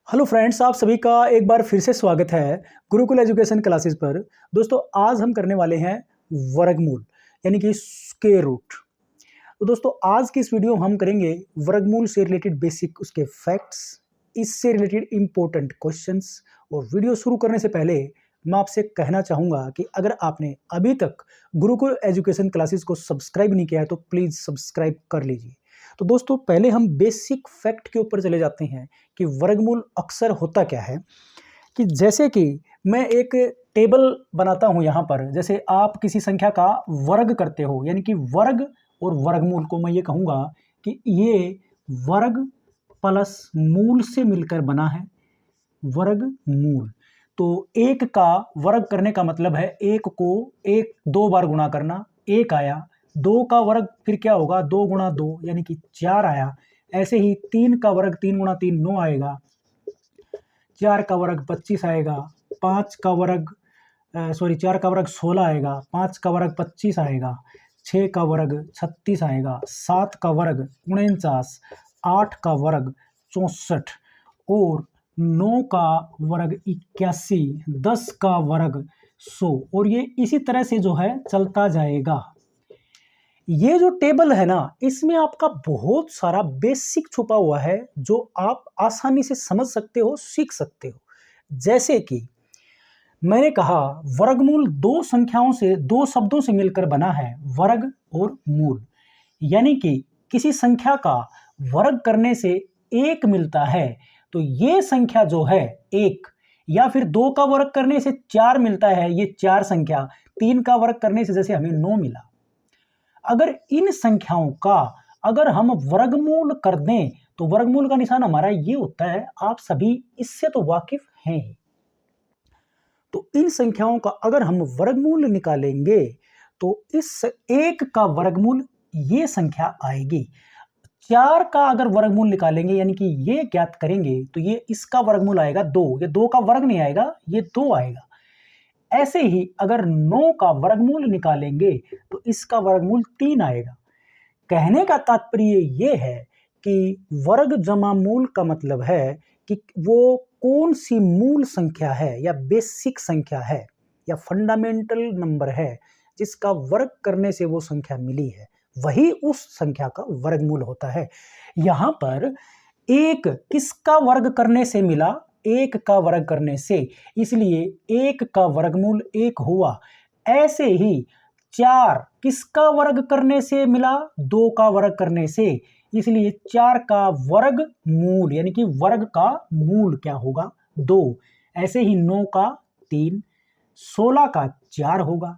Hello friends, आप सभी का एक बार फिर से स्वागत है गुरुकुल एजुकेशन क्लासेस पर। दोस्तों, आज हम करने वाले हैं वर्गमूल यानी कि स्क्वायर रूट। तो दोस्तों, आज की इस वीडियो में हम करेंगे वर्गमूल से रिलेटेड बेसिक उसके फैक्ट्स, इससे रिलेटेड इंपॉर्टेंट क्वेश्चंस। और वीडियो शुरू करने से पहले मैं आपसे कहना चाहूँगा कि अगर आपने अभी तक गुरुकुल एजुकेशन क्लासेस को सब्सक्राइब नहीं किया है तो प्लीज़ सब्सक्राइब कर लीजिए। तो दोस्तों, पहले हम बेसिक फैक्ट के ऊपर चले जाते हैं कि वर्गमूल अक्सर होता क्या है। कि जैसे कि मैं एक टेबल बनाता हूँ यहाँ पर, जैसे आप किसी संख्या का वर्ग करते हो, यानी कि वर्ग और वर्गमूल को मैं ये कहूँगा कि ये वर्ग प्लस मूल से मिलकर बना है वर्गमूल। तो एक का वर्ग करने का मतलब है एक को एक दो बार गुणा करना, एक आया। दो का वर्ग फिर क्या होगा, दो गुणा दो यानी कि चार आया। ऐसे ही तीन का वर्ग, तीन गुणा तीन नौ आएगा। चार का वर्ग 25 आएगा। पाँच का वर्ग चार का वर्ग 16 आएगा। पाँच का वर्ग 25 आएगा। छः का वर्ग 36 आएगा। सात का वर्ग 49। आठ का वर्ग 64 और 9 का वर्ग 81। 10 का वर्ग 100 और ये इसी तरह से जो है चलता जाएगा। ये जो टेबल है ना, इसमें आपका बहुत सारा बेसिक छुपा हुआ है जो आप आसानी से समझ सकते हो, सीख सकते हो। जैसे कि मैंने कहा, वर्गमूल दो संख्याओं से, दो शब्दों से मिलकर बना है, वर्ग और मूल। यानी कि किसी संख्या का वर्ग करने से एक मिलता है तो ये संख्या जो है एक, या फिर दो का वर्ग करने से चार मिलता है, ये चार संख्या। तीन का वर्ग करने से जैसे हमें 9 मिला। अगर इन संख्याओं का अगर हम वर्गमूल कर दें तो वर्गमूल का निशान हमारा ये होता है, आप सभी इससे तो वाकिफ हैं ही। तो इन संख्याओं का अगर हम वर्गमूल निकालेंगे तो इस एक का वर्गमूल ये संख्या आएगी। चार का अगर वर्गमूल निकालेंगे यानी कि ये ज्ञात करेंगे तो ये इसका वर्गमूल आएगा दो। ये दो का वर्ग नहीं आएगा, ये दो आएगा। ऐसे ही अगर 9 का वर्गमूल निकालेंगे तो इसका वर्गमूल 3 आएगा। कहने का तात्पर्य ये है कि वर्ग जमा मूल का मतलब है कि वो कौन सी मूल संख्या है या बेसिक संख्या है या फंडामेंटल नंबर है जिसका वर्ग करने से वो संख्या मिली है, वही उस संख्या का वर्गमूल होता है। यहाँ पर एक किसका वर्ग करने से मिला, एक का वर्ग करने से, इसलिए एक का वर्गमूल एक हुआ। ऐसे ही चार किसका वर्ग करने से मिला, दो का वर्ग करने से, इसलिए चार का वर्ग मूल यानी कि वर्ग का मूल क्या होगा, दो। ऐसे ही 9 का 3, 16 का 4 होगा।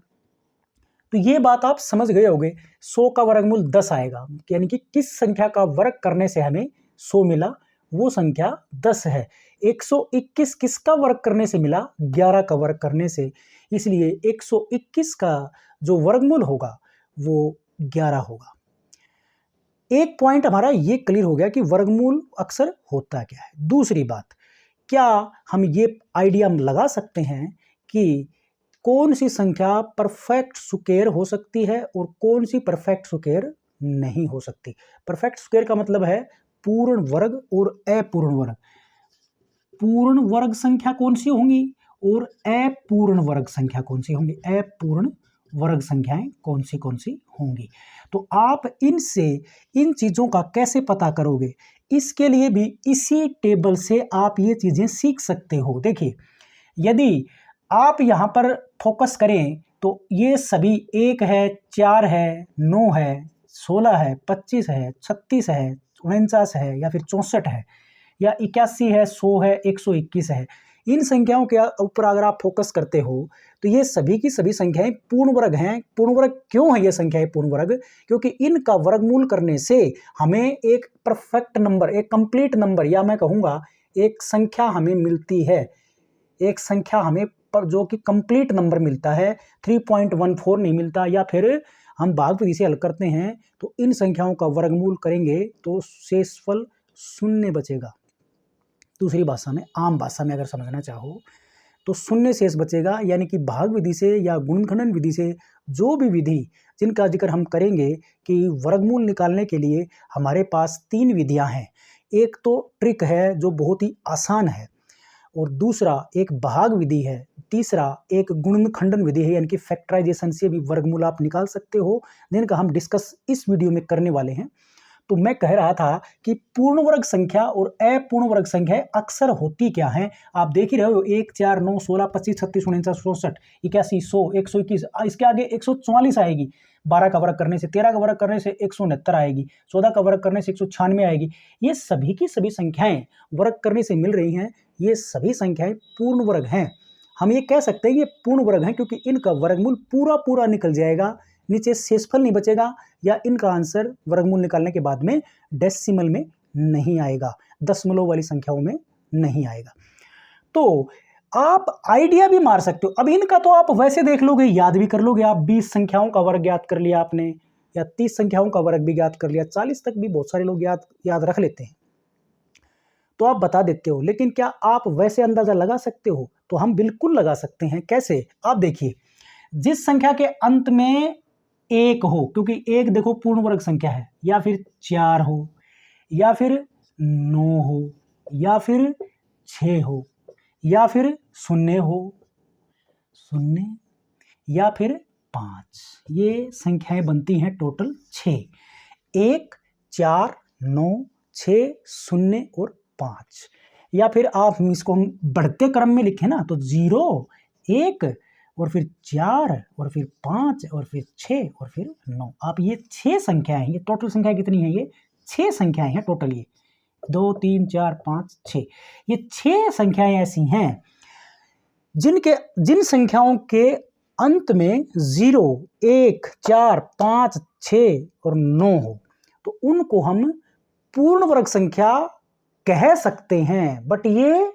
तो ये बात आप समझ गए होंगे। 100 का वर्गमूल 10 आएगा, यानी कि किस संख्या का वर्ग करने से हमें 100 मिला, वो संख्या 10 है। 121 किसका वर्ग करने से मिला, 11 का वर्ग करने से, इसलिए 121 का जो वर्गमूल होगा वो 11 होगा। एक पॉइंट हमारा ये क्लियर हो गया कि वर्गमूल अक्सर होता क्या है। दूसरी बात, क्या हम ये आइडिया लगा सकते हैं कि कौन सी संख्या परफेक्ट स्क्वायर हो सकती है और कौन सी परफेक्ट स्क्वायर नहीं हो सकती। परफेक्ट स्क्वायर का मतलब है पूर्ण वर्ग और अपूर्ण वर्ग। पूर्ण वर्ग संख्या कौन सी होंगी और अपूर्ण वर्ग संख्या कौन सी होंगी, अपूर्ण वर्ग संख्याएं कौन सी होंगी। तो आप इनसे इन चीजों का कैसे पता करोगे, इसके लिए भी इसी टेबल से आप ये चीजें सीख सकते हो। देखिए, यदि आप यहाँ पर फोकस करें तो ये सभी एक है, चार है, 9 है, 16 है, 25 है, 36 है, 49 है या फिर 64 है या 81 है, 100 है, 121 है। इन संख्याओं के ऊपर अगर आप फोकस करते हो तो ये सभी की सभी संख्याएं पूर्ण वर्ग हैं। पूर्ण वर्ग क्यों है ये संख्याएं पूर्ण वर्ग? क्योंकि इनका वर्गमूल करने से हमें एक परफेक्ट नंबर, एक कंप्लीट नंबर, या मैं कहूँगा एक संख्या हमें मिलती है। एक संख्या हमें पर जो कि कंप्लीट नंबर मिलता है, 3.14 नहीं मिलता। या फिर हम भागविधि से हल करते हैं तो इन संख्याओं का वर्गमूल करेंगे तो शेषफल शून्य बचेगा। दूसरी भाषा में, आम भाषा में अगर समझना चाहो तो शून्य शेष बचेगा। यानी कि भाग विधि से या गुणनखंडन विधि से, जो भी विधि जिनका जिक्र हम करेंगे कि वर्गमूल निकालने के लिए हमारे पास तीन विधियां हैं। एक तो ट्रिक है जो बहुत ही आसान है, और दूसरा एक भाग विधि है, तीसरा एक गुणनखंडन विधि है, यानी कि फैक्टराइजेशन से भी वर्गमूल आप निकाल सकते हो, जिनका हम डिस्कस इस वीडियो में करने वाले हैं। तो मैं कह रहा था कि पूर्ण वर्ग संख्या और अपूर्ण वर्ग संख्या अक्सर होती क्या है, आप देख ही रहे हो, 1, 4, 9, 16, 25, 36, 49, 67, 81, 100, 121, इसके आगे 144 आएगी। 12 का वर्ग करने से, 13 का वर्ग करने से 169 आएगी, 14 का वर्ग करने से 196 आएगी। ये सभी की सभी संख्याएं वर्ग करने से मिल रही हैं, ये सभी संख्याएं पूर्ण वर्ग हैं। हम ये कह सकते हैं ये पूर्ण वर्ग हैं क्योंकि इनका वर्गमूल पूरा पूरा निकल जाएगा, नीचे शेषफल नहीं बचेगा, या इनका आंसर वर्गमूल निकालने के बाद में डेसिमल में नहीं आएगा, दशमलव वाली संख्याओं में नहीं आएगा। तो आप आइडिया भी मार सकते हो। अब इनका तो आप वैसे देख लोगे, याद भी कर लोगे, आप 20 संख्याओं का वर्ग याद कर लिया आपने, या 30 संख्याओं का वर्ग भी याद कर लिया, 40 तक भी बहुत सारे लोग याद रख लेते हैं, तो आप बता देते हो। लेकिन क्या आप वैसे अंदाजा लगा सकते हो? तो हम बिल्कुल लगा सकते हैं। कैसे? आप देखिए, जिस संख्या के अंत में 1 हो, क्योंकि 1 देखो पूर्ण वर्ग संख्या है, या फिर 4 हो, या फिर 9 हो, या फिर 6 हो, या फिर 0 हो, 0, या फिर 5, ये संख्याएं बनती हैं टोटल 6। 1, 4, 9, 6, 0 और 5। या फिर आप इसको हम बढ़ते क्रम में लिखें ना, तो 0, 1 और फिर 4 और फिर 5 और फिर 6 और फिर 9। आप ये 6 संख्याएं हैं, ये टोटल संख्या कितनी है? ये 6 संख्याएं हैं टोटल। ये 2, 3, 4, 5, 6, ये 6 संख्याएं ऐसी हैं जिन संख्याओं के अंत में 0, 1, 4, 5, 6 और 9 हो, तो उनको हम पूर्ण वर्ग संख्या कह सकते हैं। बट ये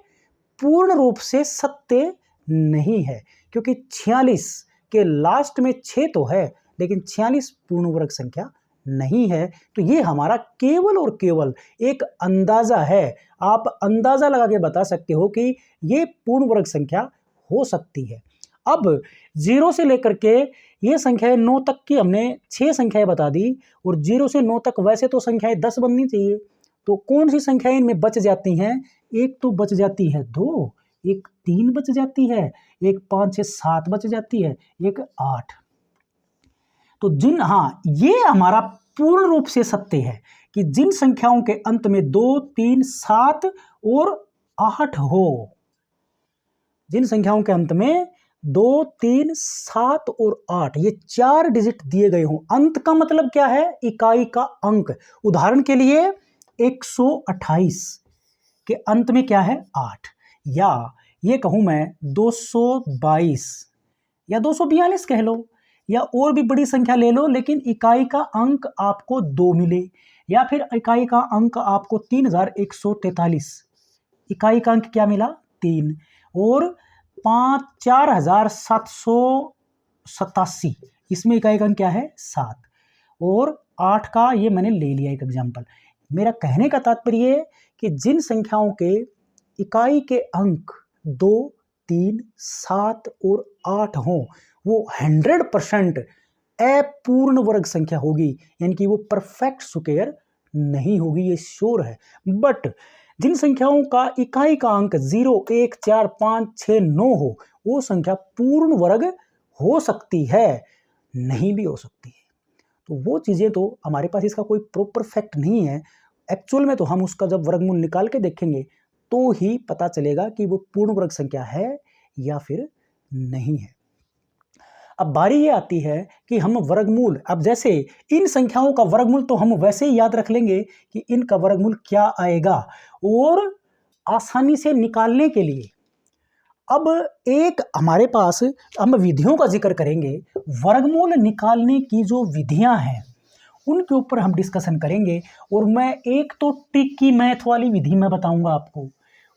पूर्ण रूप से सत्य नहीं है, क्योंकि 46 के लास्ट में 6 तो है, लेकिन 46 पूर्ण वर्ग संख्या नहीं है। तो ये हमारा केवल और केवल एक अंदाजा है। आप अंदाजा लगा के बता सकते हो कि ये पूर्ण वर्ग संख्या हो सकती है। अब 0 से लेकर के ये संख्याएं 9 तक की हमने 6 संख्याएं बता दी, और 0 से 9 तक वैसे तो संख्याएं 10 बननी चाहिए। तो कौन सी संख्याएं इनमें बच जाती हैं? एक तो बच जाती है 2, एक 3 बच जाती है, एक 5, 6, 7 बच जाती है, एक 8। तो ये हमारा पूर्ण रूप से सत्य है कि जिन संख्याओं के अंत में 2, 3, 7 और 8 हो, जिन संख्याओं के अंत में 2, 3, 7 और 8, ये 4 डिजिट दिए गए हों। अंत का मतलब क्या है? इकाई का अंक। उदाहरण के लिए 128 के अंत में क्या है? 8। या ये कहूं मैं 222 या 242 कह लो, या और भी बड़ी संख्या ले लो, लेकिन इकाई का अंक आपको 2 मिले, या फिर इकाई का अंक आपको 3143, इकाई का अंक क्या मिला? 3, और 4787, इसमें इकाई का अंक क्या है? 7, और 8 का ये मैंने ले लिया एक एग्जाम्पल। मेरा कहने का तात्पर्य है कि जिन संख्याओं के इकाई के अंक 2, 3, 7 और 8 हों, वो 100% अपूर्ण वर्ग संख्या होगी, यानी कि वो परफेक्ट स्क्वायर नहीं होगी, ये श्योर है। बट जिन संख्याओं का इकाई का अंक 0, 1, 4, 5, 6, 9 हो, वो संख्या पूर्ण वर्ग हो सकती है, नहीं भी हो सकती है। तो वो चीज़ें तो हमारे पास इसका कोई प्रॉपर फैक्ट नहीं है। एक्चुअल में तो हम उसका जब वर्गमूल निकाल के देखेंगे तो ही पता चलेगा कि वो पूर्ण वर्ग संख्या है या फिर नहीं है। अब बारी ये आती है कि हम वर्गमूल, अब जैसे इन संख्याओं का वर्गमूल तो हम वैसे ही याद रख लेंगे कि इनका वर्गमूल क्या आएगा, और आसानी से निकालने के लिए अब एक हमारे पास, हम विधियों का जिक्र करेंगे। वर्गमूल निकालने की जो विधियां हैं उनके ऊपर हम डिस्कशन करेंगे, और मैं एक तो ट्रिकी मैथ वाली विधि मैं बताऊंगा आपको,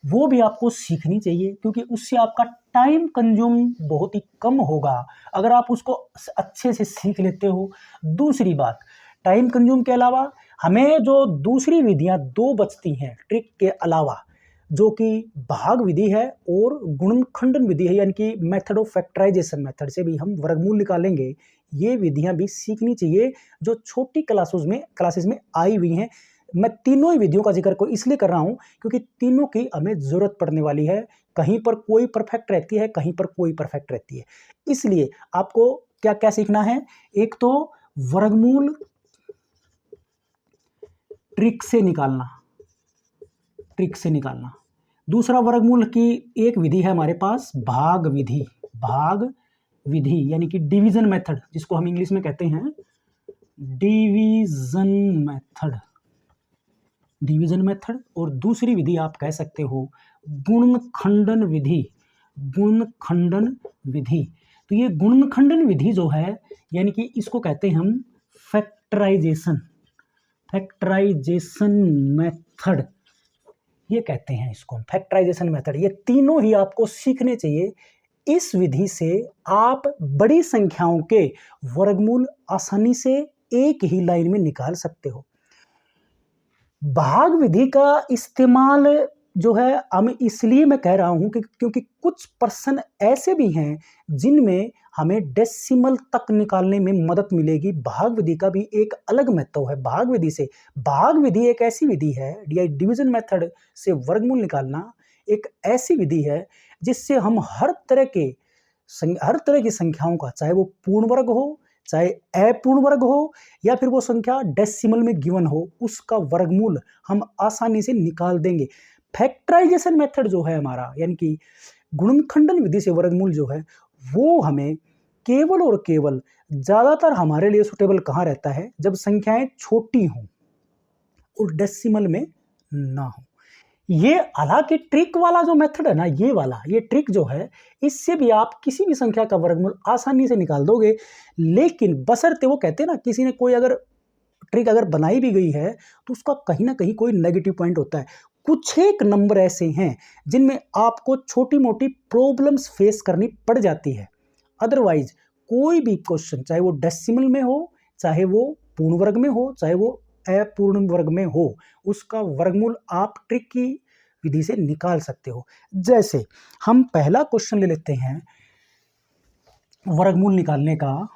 वो भी आपको सीखनी चाहिए, क्योंकि उससे आपका टाइम कंज्यूम बहुत ही कम होगा अगर आप उसको अच्छे से सीख लेते हो। दूसरी बात, टाइम कंज्यूम के अलावा हमें जो दूसरी विधियां 2 बचती हैं ट्रिक के अलावा, जो कि भाग विधि है और गुणनखंडन विधि है, यानी कि मेथड ऑफ फैक्टराइजेशन मेथड से भी हम वर्गमूल निकालेंगे। ये विधियां भी सीखनी चाहिए जो छोटी क्लासेस में आई हुई हैं, मैं तीनों ही विधियों का जिक्र को इसलिए कर रहा हूं क्योंकि तीनों की हमें जरूरत पड़ने वाली है। कहीं पर कोई परफेक्ट रहती है, कहीं पर कोई परफेक्ट रहती है। इसलिए आपको क्या क्या सीखना है? एक तो वर्गमूल ट्रिक से निकालना, ट्रिक से निकालना। दूसरा वर्गमूल की एक विधि है हमारे पास, भाग विधि। भाग विधि यानी कि डिवीजन मेथड, जिसको हम इंग्लिश में कहते हैं डिवीजन मेथड, डिवीजन मेथड। और दूसरी विधि आप कह सकते हो गुणनखंडन विधि, गुणनखंडन विधि। तो ये गुणनखंडन विधि जो है, यानी कि इसको कहते हैं हम फैक्टराइजेशन, फैक्टराइजेशन मेथड, ये कहते हैं इसको फैक्टराइजेशन मेथड। ये तीनों ही आपको सीखने चाहिए। इस विधि से आप बड़ी संख्याओं के वर्गमूल आसानी से एक ही लाइन में निकाल सकते हो। भाग विधि का इस्तेमाल जो है हम इसलिए मैं कह रहा हूं कि क्योंकि कुछ पर्सन ऐसे भी हैं जिनमें हमें डेसिमल तक निकालने में मदद मिलेगी। भाग विधि का भी एक अलग महत्व है। भाग विधि से, भाग विधि एक ऐसी विधि है, डिवीजन मेथड से वर्गमूल निकालना एक ऐसी विधि है जिससे हम हर तरह की संख्याओं का, चाहे वो पूर्ण वर्ग हो, चाहे अपूर्ण वर्ग हो, या फिर वो संख्या डेसिमल में गिवन हो, उसका वर्गमूल हम आसानी से निकाल देंगे। फैक्टराइजेशन मेथड जो है हमारा, यानी कि गुणनखंडन विधि से वर्गमूल जो है, वो हमें केवल और केवल ज्यादातर हमारे लिए सुटेबल कहाँ रहता है? जब संख्याएं छोटी हों और डेसिमल में ना हो। ये हालांकि ट्रिक वाला जो मेथड है ना, ये ट्रिक जो है, इससे भी आप किसी भी संख्या का वर्गमूल आसानी से निकाल दोगे। लेकिन बशर्ते, वो कहते हैं ना, किसी ने कोई अगर ट्रिक अगर बनाई भी गई है तो उसका कहीं ना कहीं कोई नेगेटिव पॉइंट होता है। कुछ एक नंबर ऐसे हैं जिनमें आपको छोटी मोटी प्रॉब्लम्स फेस करनी पड़ जाती है। अदरवाइज कोई भी क्वेश्चन, चाहे वो डेसिमल में हो, चाहे वो पूर्ण वर्ग में हो, चाहे वो अपूर्ण वर्ग में हो, उसका वर्गमूल आप ट्रिक की विधि से निकाल सकते हो। जैसे हम पहला क्वेश्चन ले लेते हैं वर्गमूल निकालने का।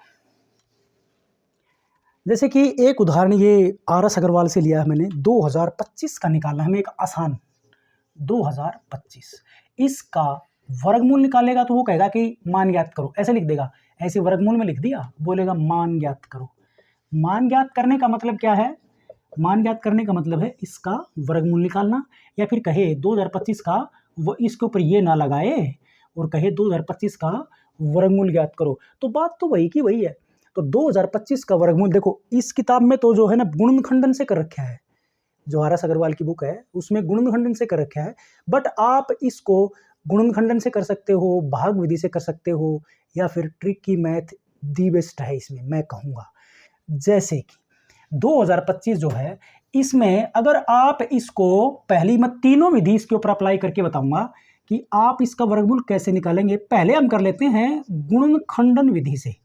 जैसे कि एक उदाहरण ये आर.एस. अग्रवाल से लिया है मैंने। 2025 का निकालना है हमें, एक आसान 2025। इसका वर्गमूल निकालेगा तो वो कहेगा कि मान ज्ञात करो, ऐसे लिख देगा। ऐसे वर्गमूल में लिख दिया, बोलेगा मान ज्ञात करो। मान ज्ञात करने का मतलब क्या है? मान ज्ञात करने का मतलब है इसका वर्गमूल निकालना। या फिर कहे 2025 का, वो इसके ऊपर ये ना लगाए और कहे 2025 का वर्गमूल ज्ञात करो, तो बात तो वही की वही है। तो 2025 का वर्गमूल देखो, इस किताब में तो जो है ना गुणनखंडन से कर रखा है, जो आर.एस. अग्रवाल की बुक है उसमें गुणनखंडन से कर रखा है। बट आप इसको गुणनखंडन से कर सकते हो, भाग विधि से कर सकते हो, या फिर ट्रिक की मैथ दी बेस्ट है इसमें, मैं कहूँगा। जैसे कि 2025 जो है, इसमें अगर आप इसको, पहली मैं तीनों विधि इसके ऊपर अप्लाई करके बताऊंगा कि आप इसका वर्गमूल कैसे निकालेंगे। पहले हम कर लेते हैं गुणनखंडन विधि से।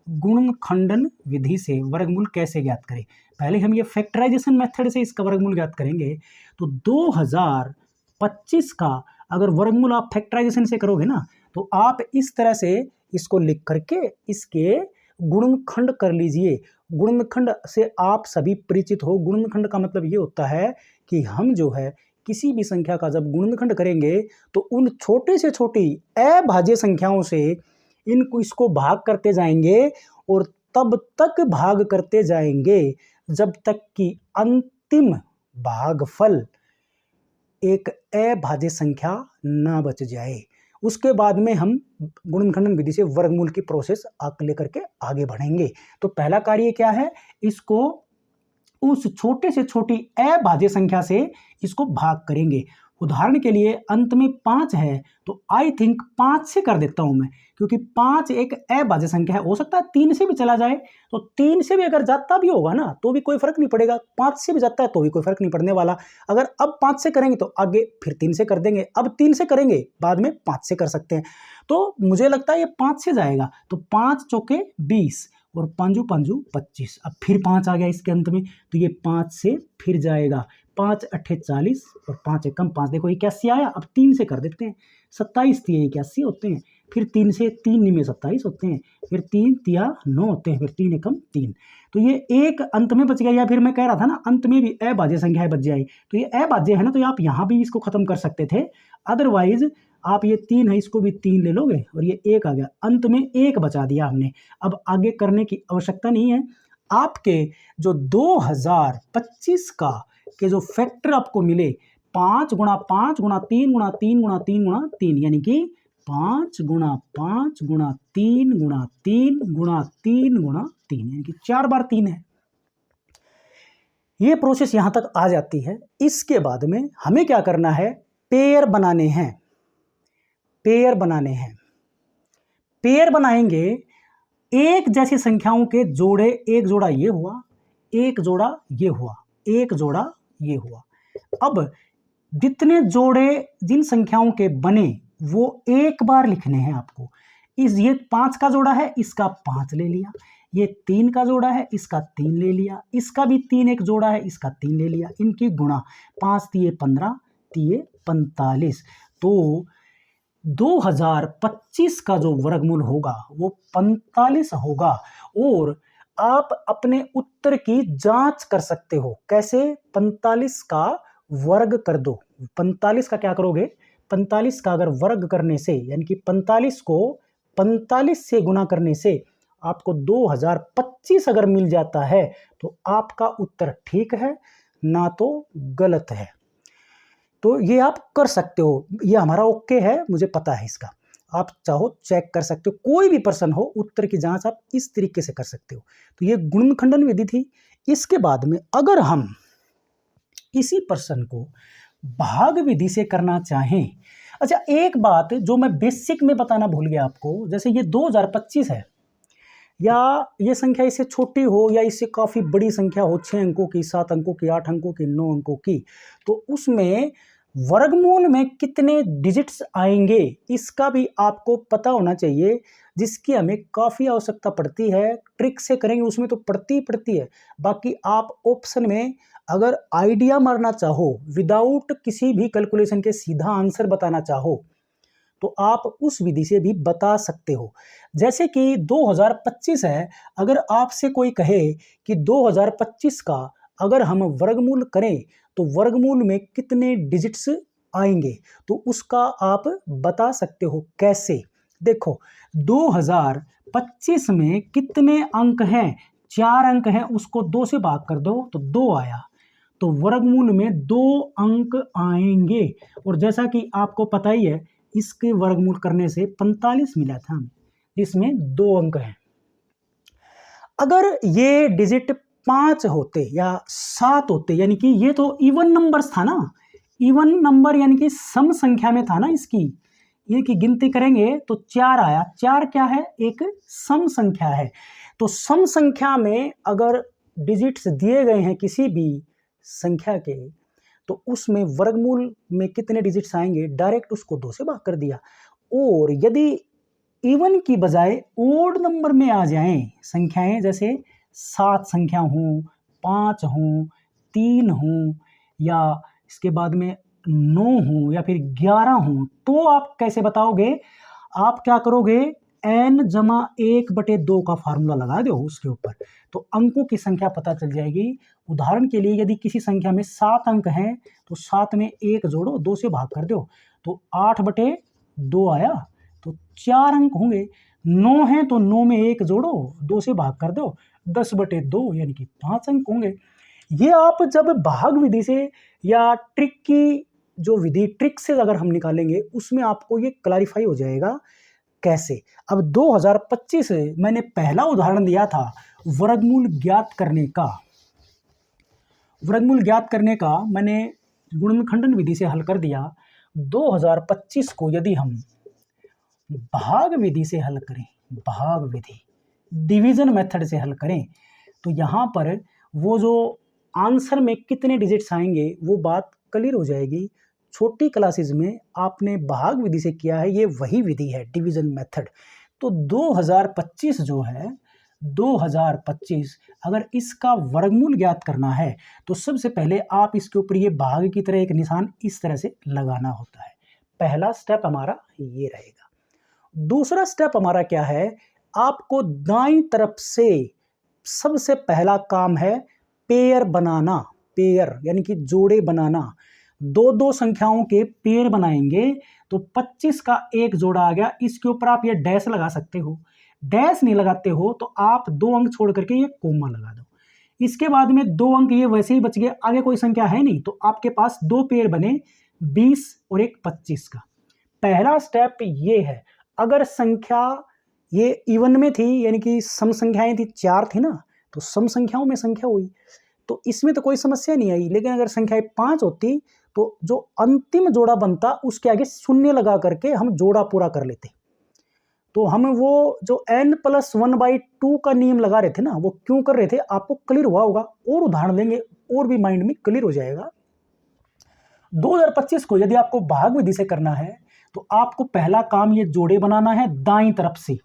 गुणनखंडन विधि से वर्गमूल कैसे ज्ञात करें? पहले हम ये फैक्टराइजेशन मेथड से इसका वर्गमूल ज्ञात करेंगे। तो 2025 का अगर वर्गमूल आप फैक्टराइजेशन से करोगे ना, तो आप इस तरह से इसको लिख करके इसके गुणनखंड कर लीजिए। गुणनखंड से आप सभी परिचित हो। गुणनखंड का मतलब ये होता है कि हम जो है किसी भी संख्या का जब गुणनखंड करेंगे तो उन छोटे से छोटी अभाज्य संख्याओं से इसको भाग करते जाएंगे और तब तक भाग करते जाएंगे जब तक कि अंतिम भागफल एक अभाज्य संख्या ना बच जाए। उसके बाद में हम गुणनखंडन विधि से वर्गमूल की प्रोसेस लेकर के आगे बढ़ेंगे। तो पहला कार्य क्या है? इसको उस छोटे से छोटी अभाज्य संख्या से इसको भाग करेंगे। उदाहरण के लिए अंत में 5 है तो आई थिंक 5 से कर देता हूं मैं, क्योंकि 5 एक अभाज्य संख्या है। हो सकता है 3 से भी चला जाए, तो 3 से भी अगर जाता भी होगा ना तो भी कोई फर्क नहीं पड़ेगा। 5 से भी जाता है तो भी कोई फर्क नहीं पड़ने वाला। अगर अब 5 से करेंगे तो आगे फिर 3 से कर देंगे, अब 3 से करेंगे, बाद में 5 से कर सकते हैं। तो मुझे लगता है ये 5 से जाएगा। तो 5 चौके 20 और 5 5 25। अब फिर 5 आ गया इसके अंत में, तो ये 5 से फिर जाएगा। 5 8 40 और 5 कम 5, देखो 81 आया। अब 3 से कर देते हैं, 27 थी 81 होते हैं, फिर 3 से 3 निमे 27 होते हैं, फिर 3 तिया 9 होते हैं, फिर 3 एकम 3। तो ये एक अंत में बच गया, या फिर मैं कह रहा था ना अंत में भी अभाज्य संख्याएं बच जाएगी, तो ये अभाज्य है ना, तो आप यहाँ भी इसको खत्म कर सकते थे। अदरवाइज आप ये 3 है, इसको भी 3 ले लोगे और ये 1 आ गया, अंत में 1 बचा दिया हमने। अब आगे करने की आवश्यकता नहीं है। आपके जो 2025 का के जो फैक्टर आपको मिले 5 गुणा 5 गुणा 3 गुणा 3 गुणा 3 गुणा 3, यानी कि 5 गुणा 5 गुणा 3 गुणा 3 गुणा 3 गुणा 3, यानी कि 4 बार 3 है। ये प्रोसेस यहां तक आ जाती है। इसके बाद में हमें क्या करना है, पेयर बनाने हैं। पेयर बनाने हैं, पेयर बनाएंगे एक जैसी संख्याओं के जोड़े, एक जोड़ा ये हुआ, एक जोड़ा ये हुआ, एक जोड़ा ये हुआ। अब जितने जोड़े जिन संख्याओं के बने वो एक बार लिखने हैं आपको। ये 5 का जोड़ा है, इसका 5 ले लिया, ये 3 का जोड़ा है, इसका 3 ले लिया, इसका भी 3 एक जोड़ा है, इसका 3 ले लिया, इनकी गुणा 5 तिये 15 तिये 45। तो 2025 का जो वर्गमूल होगा वो 45 होगा। और आप अपने उत्तर की जांच कर सकते हो। कैसे? 45 का वर्ग कर दो। 45 का क्या करोगे, 45 का अगर वर्ग करने से, यानी कि 45 को 45 से गुना करने से आपको 2025 अगर मिल जाता है तो आपका उत्तर ठीक है, ना तो गलत है। तो ये आप कर सकते हो, ये हमारा ओके है, मुझे पता है इसका। आप चाहो चेक कर सकते हो, कोई भी पर्सन हो, उत्तर की जांच आप इस तरीके से कर सकते हो। तो ये गुणनखंडन विधि थी। इसके बाद में अगर हम इसी पर्सन को भाग विधि से करना चाहें, अच्छा एक बात जो मैं बेसिक में बताना भूल गया आपको, जैसे ये 2025 है, या ये संख्या इससे छोटी हो या इससे काफ़ी बड़ी संख्या हो, 6 अंकों की, 7 अंकों की, 8 अंकों की, 9 अंकों की, तो उसमें वर्गमूल में कितने डिजिट्स आएंगे इसका भी आपको पता होना चाहिए, जिसकी हमें काफ़ी आवश्यकता पड़ती है। ट्रिक से करेंगे उसमें तो पड़ती है। बाकी आप ऑप्शन में अगर आइडिया मारना चाहो, विदाउट किसी भी कैलकुलेशन के सीधा आंसर बताना चाहो, तो आप उस विधि से भी बता सकते हो। जैसे कि 2025 है, अगर आपसे कोई कहे कि 2025 का अगर हम वर्गमूल करें तो वर्गमूल में कितने डिजिट्स आएंगे, तो उसका आप बता सकते हो। कैसे? देखो 2025 में कितने अंक हैं, 4 अंक हैं, उसको 2 से भाग कर दो तो 2 आया, तो वर्गमूल में 2 अंक आएंगे। और जैसा कि आपको पता ही है, इसके वर्गमूल करने से 45 मिला था, इसमें 2 अंक हैं। अगर ये डिजिट 5 होते या 7 होते, यानी कि ये तो इवन नंबर्स था ना, इवन नंबर यानी कि सम संख्या में था ना, इसकी ये की गिनती करेंगे तो 4 आया। 4 क्या है? एक सम संख्या है। तो सम संख्या में अगर डिजिट्स दिए गए हैं किसी भी संख्या के, तो उसमें वर्गमूल में कितने डिजिट्स आएंगे, डायरेक्ट उसको 2 से भाग कर दिया। और यदि इवन की बजाय ओड नंबर में आ जाएं संख्याएं, जैसे 7 संख्या हों, 5 हों, 3 हों, या इसके बाद में 9 हों, या फिर 11 हों, तो आप कैसे बताओगे? आप क्या करोगे, n जमा 1/2 का फार्मूला लगा दो उसके ऊपर, तो अंकों की संख्या पता चल जाएगी। उदाहरण के लिए यदि किसी संख्या में 7 अंक हैं तो 7 में 1 जोड़ो, 2 से भाग कर दो, तो 8/2 आया, तो 4 अंक होंगे। 9 है तो 9 में 1 जोड़ो, 2 से भाग कर दो, 10/2 यानी कि 5 अंक होंगे। ये आप जब भाग विधि से या ट्रिक की जो विधि, ट्रिक से अगर हम निकालेंगे, उसमें आपको ये क्लैरिफाई हो जाएगा। कैसे? अब 2025 मैंने पहला उदाहरण दिया था वर्गमूल ज्ञात करने का। वर्गमूल ज्ञात करने का मैंने गुणनखंडन विधि से हल कर दिया। 2025 को यदि हम भाग विधि से हल करें, भाग विधि, डिवीजन मेथड से हल करें, तो यहाँ पर वो जो आंसर में कितने डिजिट्स आएंगे वो बात क्लियर हो जाएगी। छोटी क्लासेस में आपने भाग विधि से किया है, ये वही विधि है, डिवीजन मेथड। तो 2025 जो है, 2025 अगर इसका वर्गमूल ज्ञात करना है तो सबसे पहले आप इसके ऊपर ये भाग की तरह एक निशान इस तरह से लगाना होता है। पहला स्टेप हमारा ये रहेगा। दूसरा स्टेप हमारा क्या है, आपको दाईं तरफ से सबसे पहला काम है पेयर बनाना। पेयर यानी कि जोड़े बनाना। दो दो संख्याओं के पेयर बनाएंगे तो 25 का एक जोड़ा आ गया। इसके ऊपर आप ये डैश लगा सकते हो। डैश नहीं लगाते हो तो आप 2 अंक छोड़ करके ये कोमा लगा दो। इसके बाद में 2 अंक ये वैसे ही बच गए, आगे कोई संख्या है नहीं, तो आपके पास 2 पेयर बने, 20 और एक 25 का। पहला स्टेप ये है। अगर संख्या ये इवन में थी, यानी कि सम संख्याएं थी, 4 थी ना, तो सम संख्याओं में संख्या हुई, तो इसमें तो कोई समस्या नहीं आई। लेकिन अगर संख्याएं 5 होती तो जो अंतिम जोड़ा बनता उसके आगे शून्य लगा करके हम जोड़ा पूरा कर लेते। तो हम वो जो n+1/2 का नियम लगा रहे थे ना, वो क्यों कर रहे थे, आपको क्लियर हुआ होगा। और उदाहरण लेंगे और भी माइंड में क्लियर हो जाएगा। 2025 को यदि आपको भाग विधि से करना है तो आपको पहला काम ये जोड़े बनाना है दाईं तरफ से।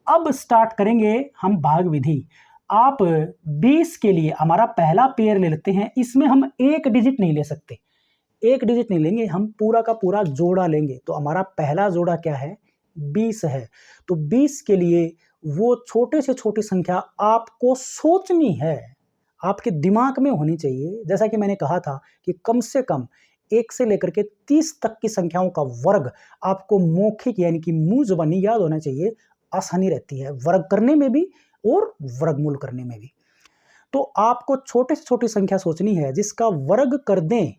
अब स्टार्ट करेंगे हम भाग विधि। आप 20 के लिए हमारा पहला पेयर ले लेते हैं। इसमें हम एक डिजिट नहीं ले सकते, एक डिजिट नहीं लेंगे, हम पूरा का पूरा जोड़ा लेंगे। तो हमारा पहला जोड़ा क्या है, 20 है। तो 20 के लिए वो छोटे से छोटी संख्या आपको सोचनी है, आपके दिमाग में होनी चाहिए। जैसा कि मैंने कहा था कि कम से कम 1 से लेकर के 30 तक की संख्याओं का वर्ग आपको मौखिक यानी कि मुंह जुबानी याद होना चाहिए। आसानी रहती है वर्ग करने में भी और वर्गमूल करने में भी। तो आपको छोटे से छोटी संख्या सोचनी है जिसका वर्ग कर दें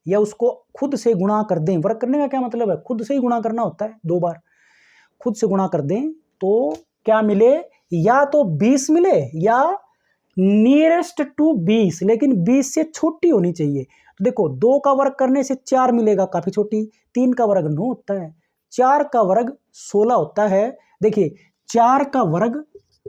या उसको खुद से गुणा कर दें। वर्ग करने का क्या मतलब है, खुद से ही गुणा करना होता है, 2 बार खुद से गुणा कर दें तो क्या मिले, या तो 20 मिले या नियरेस्ट टू 20, लेकिन 20 से छोटी होनी चाहिए। तो देखो 2 का वर्ग करने से 4 मिलेगा, काफी छोटी। 3 का वर्ग 9 होता है, 4 का वर्ग 16 होता है। देखिए 4 का वर्ग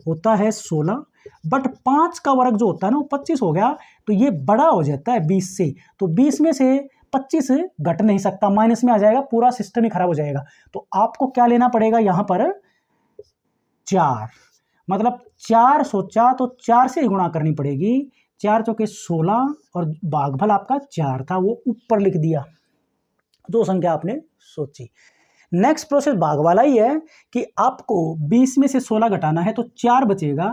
होता है 16, बट 5 का वर्ग जो होता है ना वो 25 हो गया, तो ये बड़ा हो जाता है 20 से। तो 20 में से 25 घट नहीं सकता, माइनस में आ जाएगा, पूरा सिस्टम ही खराब हो जाएगा। तो आपको क्या लेना पड़ेगा यहां पर, 4। मतलब 4 सोचा तो 4 से ही गुणा करनी पड़ेगी। 4 चौके 16 और भागफल आपका 4 था, वो ऊपर लिख दिया जो संख्या आपने सोची। नेक्स्ट प्रोसेस भाग वाला ही है कि आपको 20 में से 16 घटाना है तो 4 बचेगा।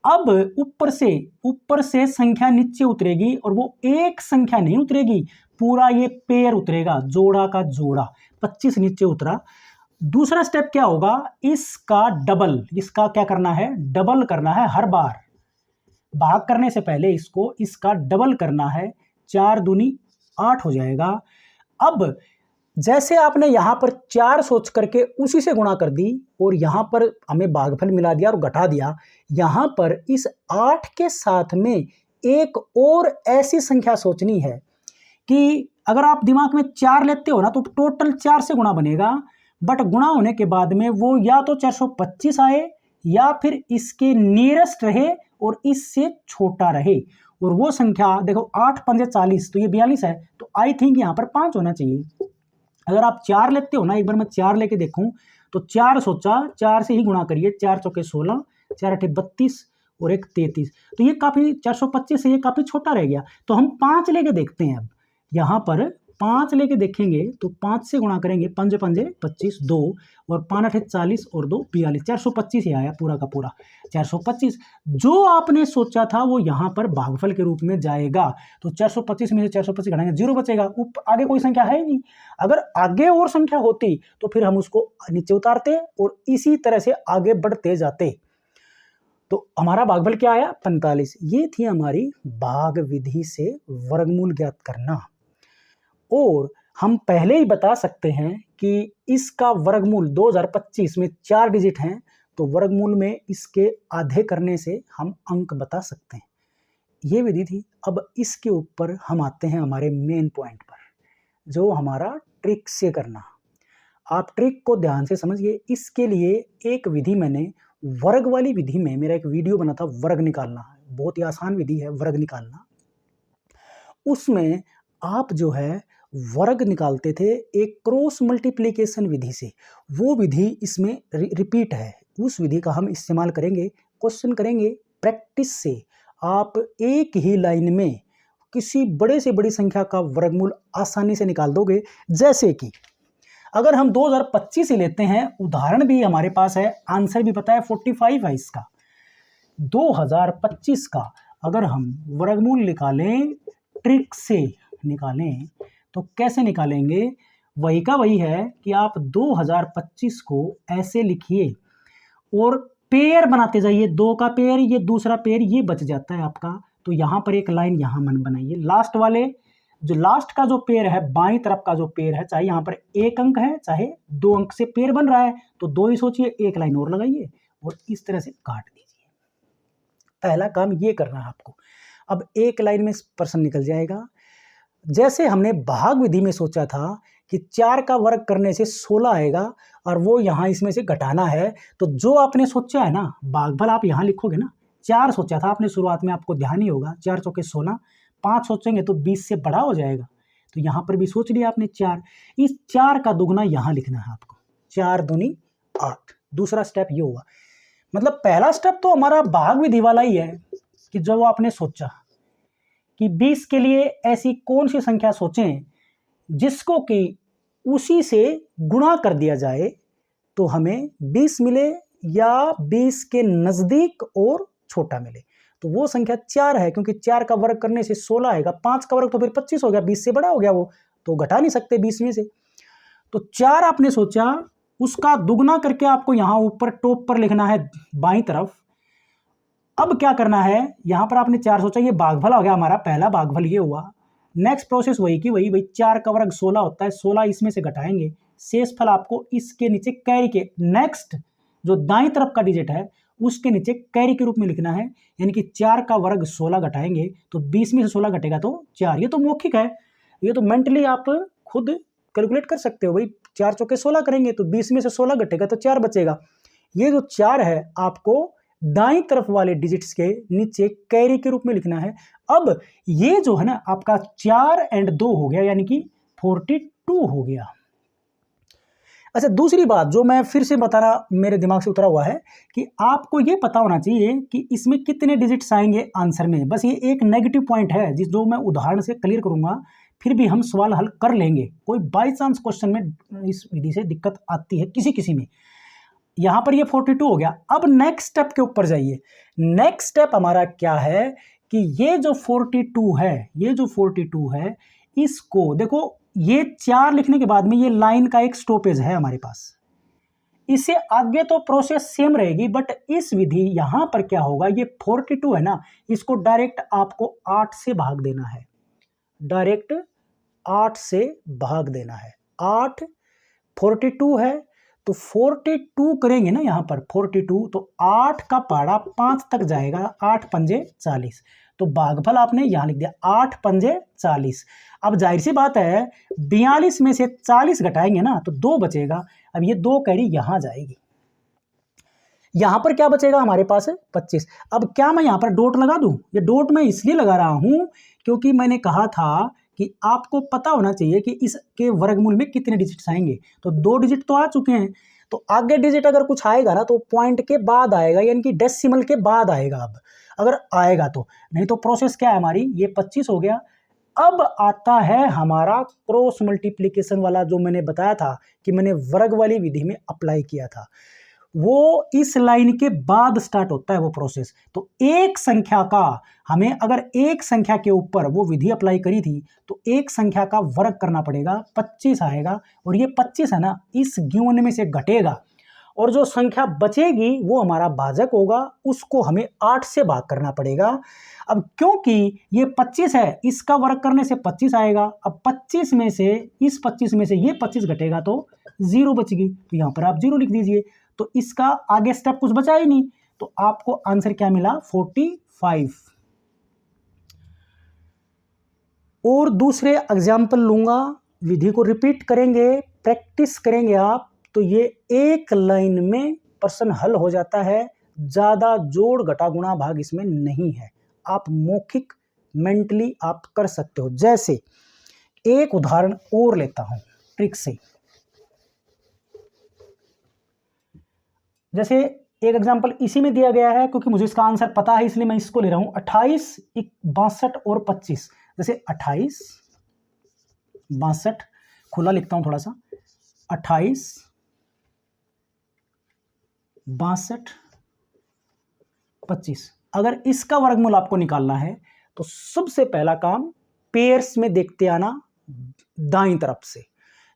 अब ऊपर से संख्या नीचे उतरेगी और वो एक संख्या नहीं उतरेगी, पूरा ये पेयर उतरेगा, जोड़ा का जोड़ा। 25 नीचे उतरा। दूसरा स्टेप क्या होगा, इसका डबल, इसका क्या करना है, डबल करना है। हर बार भाग करने से पहले इसका डबल करना है। 4 दूनी 8 हो जाएगा। अब जैसे आपने यहां पर 4 सोच करके उसी से गुणा कर दी और यहां पर हमें भागफल मिला दिया और घटा दिया, यहां पर इस 8 के साथ में एक और ऐसी संख्या सोचनी है कि अगर आप दिमाग में 4 लेते हो ना तो टोटल 4 से गुणा बनेगा, बट गुणा होने के बाद में वो या तो 425 आए या फिर इसके नियरेस्ट रहे और इससे छोटा रहे। और वो संख्या देखो 8 पंजे 40, तो ये 42 है, तो आई थिंक यहां पर 5 होना चाहिए। अगर आप 4 लेते हो ना, एक बार मैं 4 लेके देखूं तो 4 सोचा, 4 से ही गुणा करिए। 4 चौके 16, 4 अठे 32 और एक 33, तो ये काफी 425 से ये काफी छोटा रह गया। तो हम 5 लेके देखते हैं। अब यहां पर 5 लेके देखेंगे तो 5 से गुणा करेंगे, 5 पंजे 25, 2 और 5 अठे 40 और 2 42, 425 ही आया पूरा का पूरा 425। जो आपने सोचा था वो यहां पर भागफल के रूप में जाएगा। तो 425 में से 425 घटाएंगे, 0 बचेगा, आगे कोई संख्या है ही नहीं। अगर आगे और संख्या होती तो फिर हम उसको नीचे उतारते और इसी तरह से आगे बढ़ते जाते। तो हमारा भागफल क्या आया, 45। ये थी हमारी भाग विधि से वर्गमूल ज्ञात करना। और हम पहले ही बता सकते हैं कि इसका वर्गमूल 2025 में 4 डिजिट हैं, तो वर्गमूल में इसके आधे करने से हम अंक बता सकते हैं। ये विधि थी। अब इसके ऊपर हम आते हैं हमारे मेन पॉइंट पर, जो हमारा ट्रिक से करना। आप ट्रिक को ध्यान से समझिए। इसके लिए एक विधि मैंने वर्ग वाली विधि में मेरा एक वीडियो बना था, वर्ग निकालना। बहुत ही आसान विधि है वर्ग निकालना। उसमें आप जो है वर्ग निकालते थे एक क्रॉस मल्टीप्लिकेशन विधि से। वो विधि इसमें रिपीट है, उस विधि का हम इस्तेमाल करेंगे। क्वेश्चन करेंगे प्रैक्टिस से। आप एक ही लाइन में किसी बड़े से बड़ी संख्या का वर्गमूल आसानी से निकाल दोगे। जैसे कि अगर हम 2025 ही लेते हैं, उदाहरण भी हमारे पास है, आंसर भी पता है 45 है इसका। 2025 का अगर हम वर्गमूल निकालें, ट्रिक से निकालें, तो कैसे निकालेंगे? वही का वही है कि आप 2025 को ऐसे लिखिए और पेयर बनाते जाइए, 2 का पेयर, ये दूसरा पेयर, ये बच जाता है आपका। तो यहाँ पर एक लाइन यहाँ मन बनाइए, लास्ट वाले जो लास्ट का जो पेयर है, बाईं तरफ का जो पेयर है, चाहे यहाँ पर 1 अंक है चाहे 2 अंक से पेयर बन रहा है, तो 2 ही सोचिए, एक लाइन और लगाइए और इस तरह से काट दीजिए। पहला काम ये करना है आपको। अब एक लाइन में प्रश्न निकल जाएगा। जैसे हमने भाग विधि में सोचा था कि 4 का वर्ग करने से 16 आएगा और वो यहाँ इसमें से घटाना है, तो जो आपने सोचा है ना भागफल, आप यहाँ लिखोगे ना, 4 सोचा था आपने शुरुआत में, आपको ध्यान ही होगा, 4 चौके 16, 5 सोचेंगे तो 20 से बड़ा हो जाएगा, तो यहाँ पर भी सोच लिया आपने 4। इस 4 का दुगना यहाँ लिखना है आपको, 4 दूनी 8। दूसरा स्टेप ये हुआ, मतलब पहला स्टेप तो हमारा भाग विधि वाला ही है कि जो आपने सोचा कि 20 के लिए ऐसी कौन सी संख्या सोचें जिसको कि उसी से गुणा कर दिया जाए तो हमें 20 मिले या 20 के नज़दीक और छोटा मिले। तो वो संख्या 4 है, क्योंकि 4 का वर्ग करने से 16 आएगा, 5 का वर्ग तो फिर 25 हो गया, 20 से बड़ा हो गया वो, तो घटा नहीं सकते 20 में से। तो 4 आपने सोचा, उसका दुगना करके आपको यहाँ ऊपर टॉप पर लिखना है बाईं तरफ। अब क्या करना है, यहाँ पर आपने 4 सोचा, ये भागफल हो गया हमारा, पहला भागफल ये हुआ। नेक्स्ट प्रोसेस वही की वही, 4 का वर्ग 16 होता है, 16 इसमें से घटाएंगे, शेष फल आपको इसके नीचे कैरी के नेक्स्ट जो दाईं तरफ का डिजिट है उसके नीचे कैरी के रूप में लिखना है, यानी कि 4 का वर्ग 16 घटाएंगे तो 20 में से 16 घटेगा तो 4। ये तो मौखिक है, ये तो मेंटली आप खुद कैलकुलेट कर सकते हो भाई, 4 चौके 16 करेंगे तो 20 में से 16 घटेगा तो 4 बचेगा। ये जो 4 है आपको दाईं तरफ वाले डिजिट्स के नीचे कैरी के रूप में लिखना है। अब ये जो है ना आपका 4 और 2 हो गया, यानी कि 42 हो गया। अच्छा, दूसरी बात जो मैं फिर से बताना मेरे दिमाग से उतरा हुआ है कि आपको ये पता होना चाहिए कि इसमें कितने डिजिट्स आएंगे आंसर में। बस ये एक नेगेटिव पॉइंट है जो मैं उदाहरण से क्लियर करूंगा, फिर भी हम सवाल हल कर लेंगे। कोई बाई चांस क्वेश्चन में इस विधि से दिक्कत आती है किसी में। यहाँ पर ये 42 हो गया। अब नेक्स्ट स्टेप के ऊपर जाइए। नेक्स्ट स्टेप हमारा क्या है कि ये जो 42 है इसको देखो, ये 4 लिखने के बाद में ये लाइन का एक स्टॉपेज है हमारे पास, इससे आगे तो प्रोसेस सेम रहेगी, बट इस विधि यहां पर क्या होगा, ये 42 है ना, इसको डायरेक्ट आपको 8 से भाग देना है, डायरेक्ट 8 से भाग देना है। 8 42 है तो 42 करेंगे ना यहाँ पर 42, तो 8 का पहाड़ा 5 तक जाएगा, 8 पंजे 40, तो भागफल आपने यहाँ लिख दिया 8 पंजे 40। अब जाहिर सी बात है 42 में से 40 घटाएंगे ना तो 2 बचेगा। अब ये 2 कैरी यहाँ जाएगी, यहाँ पर क्या बचेगा हमारे पास 25। अब क्या मैं यहाँ पर डॉट लगा दूँ? ये डॉट मैं इसलिए लगा रहा हूँ क्योंकि मैंने कहा था कि आपको पता होना चाहिए कि इसके वर्गमूल में कितने डिजिट्स आएंगे। तो 2 डिजिट तो आ चुके हैं, तो आगे डिजिट अगर कुछ आएगा ना तो पॉइंट के बाद आएगा, यानी कि डेसिमल के बाद आएगा। अब अगर आएगा तो, नहीं तो प्रोसेस क्या है हमारी, ये 25 हो गया। अब आता है हमारा क्रॉस मल्टीप्लिकेशन वाला, जो मैंने बताया था कि मैंने वर्ग वाली विधि में अप्लाई किया था, वो इस लाइन के बाद स्टार्ट होता है वो प्रोसेस। तो एक संख्या का हमें, अगर एक संख्या के ऊपर वो विधि अप्लाई करी थी तो एक संख्या का वर्ग करना पड़ेगा, 25 आएगा, और ये 25 है ना इस गिवन में से घटेगा, और जो संख्या बचेगी वो हमारा भाजक होगा, उसको हमें 8 से भाग करना पड़ेगा। अब क्योंकि ये 25 है, इसका वर्ग करने से 25 आएगा। अब 25 में से, इस 25 में से ये 25 घटेगा तो 0 बचेगी, तो यहाँ पर आप 0 लिख दीजिए। तो इसका आगे स्टेप कुछ बचा ही नहीं, तो आपको आंसर क्या मिला 45। और दूसरे एग्जाम्पल लूंगा, विधि को रिपीट करेंगे, प्रैक्टिस करेंगे आप, तो ये एक लाइन में प्रश्न हल हो जाता है। ज़्यादा जोड़ घटा गुणा भाग इसमें नहीं है, आप मौखिक मेंटली आप कर सकते हो। जैसे एक उदाहरण और लेता हूं ट्रिक से, जैसे एक एग्जाम्पल इसी में दिया गया है, क्योंकि मुझे इसका आंसर पता है इसलिए मैं इसको ले रहा हूं। 28, 62 और 25। जैसे 28, 62, खुला लिखता हूं थोड़ा सा, 28, 62, 25। अगर इसका वर्गमूल आपको निकालना है तो सबसे पहला काम पेयर्स में देखते आना, दाईं तरफ से।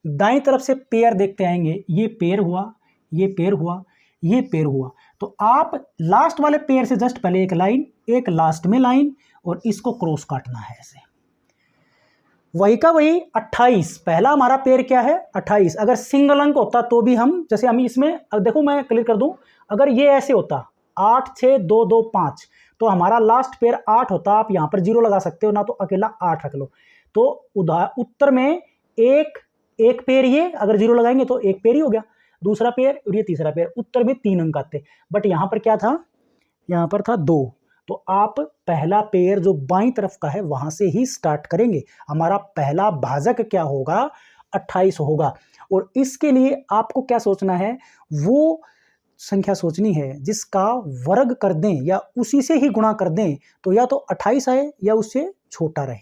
दाईं तरफ से पेयर देखते आएंगे, ये पेयर हुआ, ये पेयर हुआ, ये पेयर हुआ। तो आप लास्ट वाले पेयर से जस्ट पहले एक लाइन, एक लास्ट में लाइन, और इसको क्रॉस काटना है ऐसे। वही का वही 28, पहला हमारा पेयर क्या है 28। अगर सिंगल अंक होता तो भी हम, जैसे हम इसमें देखो मैं क्लियर कर दूं, अगर ये ऐसे होता 8 6 2 2 5, तो हमारा लास्ट पेयर 8 होता। आप यहां पर 0 लगा सकते हो ना, तो अकेला 8 रख लो। तो उत्तर में एक पेयर, ये अगर 0 लगाएंगे तो एक पेयर ही हो गया, दूसरा पेयर और ये तीसरा पेयर। उत्तर में 3 अंक आते, बट यहां पर क्या था, यहां पर था 2। तो आप पहला पेयर जो बाईं तरफ का है वहां से ही स्टार्ट करेंगे। हमारा पहला भाजक क्या होगा 28 होगा। और इसके लिए आपको क्या सोचना है, वो संख्या सोचनी है जिसका वर्ग कर दें या उसी से ही गुणा कर दें, तो या तो 28 आए या उससे छोटा रहे।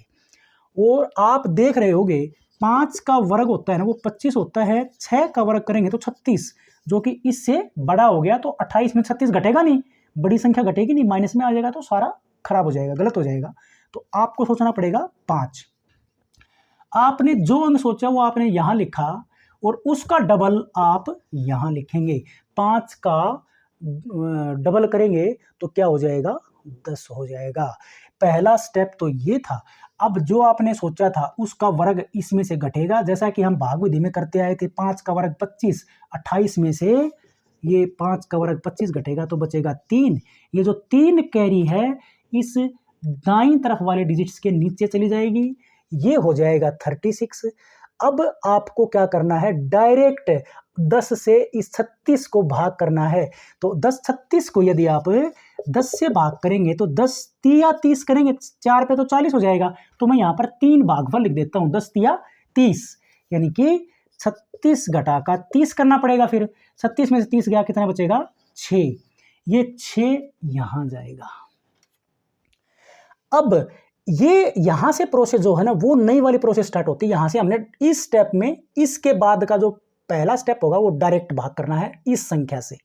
और आप देख रहे होगे 5 का वर्ग होता है ना, वो 25 होता है। 6 का वर्ग करेंगे तो 36, जो कि इससे बड़ा हो गया। तो 28 में 36 घटेगा नहीं, बड़ी संख्या घटेगी नहीं, माइनस में आ जाएगा तो सारा खराब हो जाएगा, गलत हो जाएगा। तो आपको सोचना पड़ेगा 5। आपने जो अंक सोचा वो आपने यहां लिखा, और उसका डबल आप यहां लिखेंगे। 5 का डबल करेंगे तो क्या हो जाएगा 10 हो जाएगा। पहला स्टेप तो ये था। अब जो आपने सोचा था उसका वर्ग इसमें से घटेगा, जैसा कि हम भाग विधि में करते आए थे। 5 का वर्ग 25, 28 में से ये 5 का वर्ग 25 घटेगा तो बचेगा 3। ये जो 3 कैरी है इस दाईं तरफ वाले डिजिट्स के नीचे चली जाएगी, ये हो जाएगा 36। अब आपको क्या करना है, डायरेक्ट 10 से इस 36 को भाग करना है। तो 10 36 को यदि आप 10 से भाग करेंगे तो 10 तिया 30 करेंगे, 4 पे तो 40 हो जाएगा। तो मैं यहाँ पर 3 भागफल लिख देता हूँ, 10 तिया 30, यानी कि 36 घटा का 30 करना पड़ेगा। फिर 36 में से 30 गया, कितना बचेगा 6। ये 6 यहां जाएगा। अब ये यहां से प्रोसेस जो है ना, वो नई वाली प्रोसेस स्टार्ट होती है। यहां से हमने इस स्टेप में, इसके बाद का जो पहला स्टेप होगा वो डायरेक्ट भाग करना है इस संख्या से।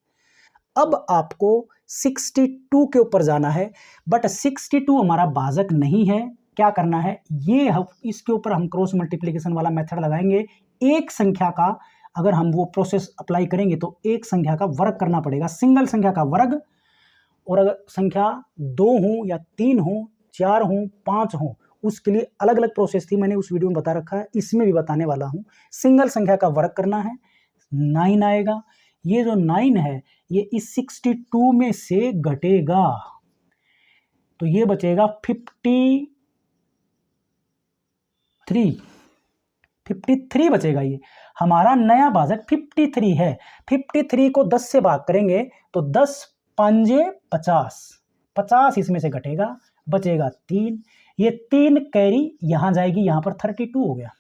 अब आपको 62 के ऊपर जाना है, बट 62 हमारा भाजक नहीं है। क्या करना है, ये इसके ऊपर हम क्रॉस मल्टीप्लिकेशन वाला मेथड लगाएंगे। एक संख्या का अगर हम वो प्रोसेस अप्लाई करेंगे तो एक संख्या का वर्ग करना पड़ेगा, सिंगल संख्या का वर्ग। और अगर संख्या 2 हो या 3 हो, 4 हो, 5 हो, उसके लिए अलग अलग प्रोसेस थी, मैंने उस वीडियो में बता रखा है, इसमें भी बताने वाला हूं। सिंगल संख्या का वर्ग करना है, 9 आएगा। ये जो 9 है ये इस 62 में से घटेगा, तो ये बचेगा 53 बचेगा। ये हमारा नया भाजक 53 है। 53 को 10 से भाग करेंगे तो 10 पंजे 50, 50 इसमें से घटेगा, बचेगा 3। ये 3 कैरी यहां जाएगी, यहां पर 32 हो गया।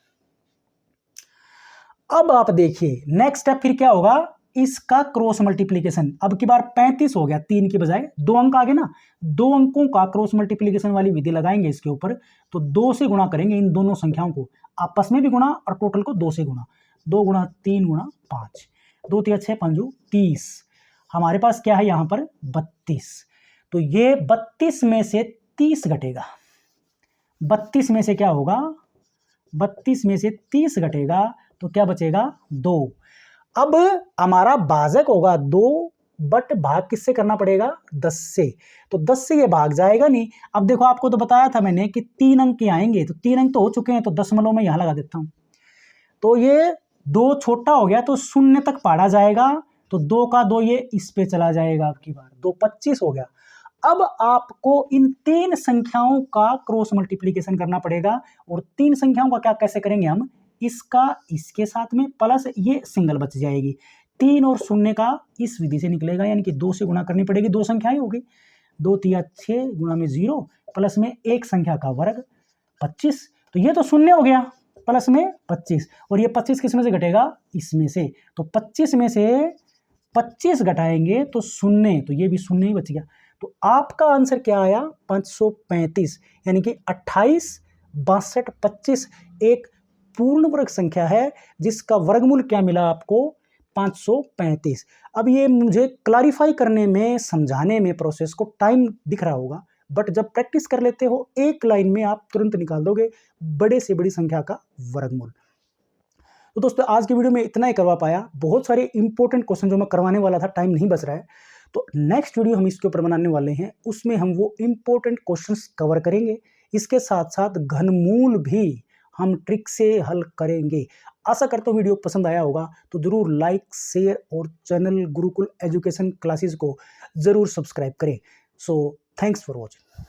अब आप देखिए नेक्स्ट स्टेप फिर क्या होगा, इसका क्रॉस मल्टीप्लीकेशन। अब की बार 35 हो गया, 3 की बजाय 2 अंक आ गए ना, 2 अंकों का क्रॉस मल्टीप्लीकेशन वाली विधि लगाएंगे इसके ऊपर। तो 2 से गुणा करेंगे इन दोनों संख्याओं को, आपस में भी गुणा और टोटल को 2 से गुणा। 2 गुणा 3 गुणा 5, 2 तिया 6 5 30। हमारे पास क्या है यहाँ पर 32। तो ये 32 में से 30 घटेगा। 32 में से क्या होगा, 32 में से 30 घटेगा तो क्या बचेगा 2। अब हमारा भाजक होगा 2, बट भाग किससे करना पड़ेगा 10 से। तो 10 से ये भाग जाएगा नहीं। अब देखो आपको तो बताया था मैंने कि 3 अंक के आएंगे, तो 3 अंक तो हो चुके हैं, तो दशमलव में यहां लगा देता हूं। तो ये 2 छोटा हो गया तो 0 तक पढ़ा जाएगा, तो 2 का 2 ये इस पे चला जाएगा। आपकी बार 2 25 हो गया। अब आपको इन 3 संख्याओं का क्रॉस मल्टीप्लीकेशन करना पड़ेगा। और 3 संख्याओं का क्या कैसे करेंगे हम, इसका इसके साथ में प्लस ये सिंगल बच जाएगी। 3 और 0 का इस विधि से निकलेगा, यानी कि 2 से गुणा करनी पड़ेगी, 2 संख्याएं होगी। 2 तिया 6 गुणा में 0 प्लस में एक संख्या का वर्ग 25। तो ये तो 0 हो गया, प्लस में 25, और ये 25 किस में से घटेगा, इसमें से। तो 25 में से 25 घटाएंगे तो 0, तो ये भी 0 ही बच गया। तो आपका आंसर क्या आया 535, यानी कि 28 62 25 एक पूर्ण वर्ग संख्या है जिसका वर्गमूल क्या मिला आपको 535। अब ये मुझे क्लैरिफाई करने में, समझाने में प्रोसेस को टाइम दिख रहा होगा, बट जब प्रैक्टिस कर लेते हो एक लाइन में आप तुरंत निकाल दोगे बड़े से बड़ी संख्या का वर्गमूल। तो दोस्तों आज की वीडियो में इतना ही करवा पाया। बहुत सारे इंपॉर्टेंट क्वेश्चन जो मैं करवाने वाला था, टाइम नहीं बच रहा है, तो नेक्स्ट वीडियो हम इसके ऊपर बनाने वाले हैं, उसमें हम वो इंपॉर्टेंट क्वेश्चंस कवर करेंगे। इसके साथ साथ घनमूल भी हम ट्रिक से हल करेंगे। आशा करता हूँ वीडियो पसंद आया होगा, तो जरूर लाइक, शेयर और चैनल गुरुकुल एजुकेशन क्लासेस को जरूर सब्सक्राइब करें। So thanks for watching.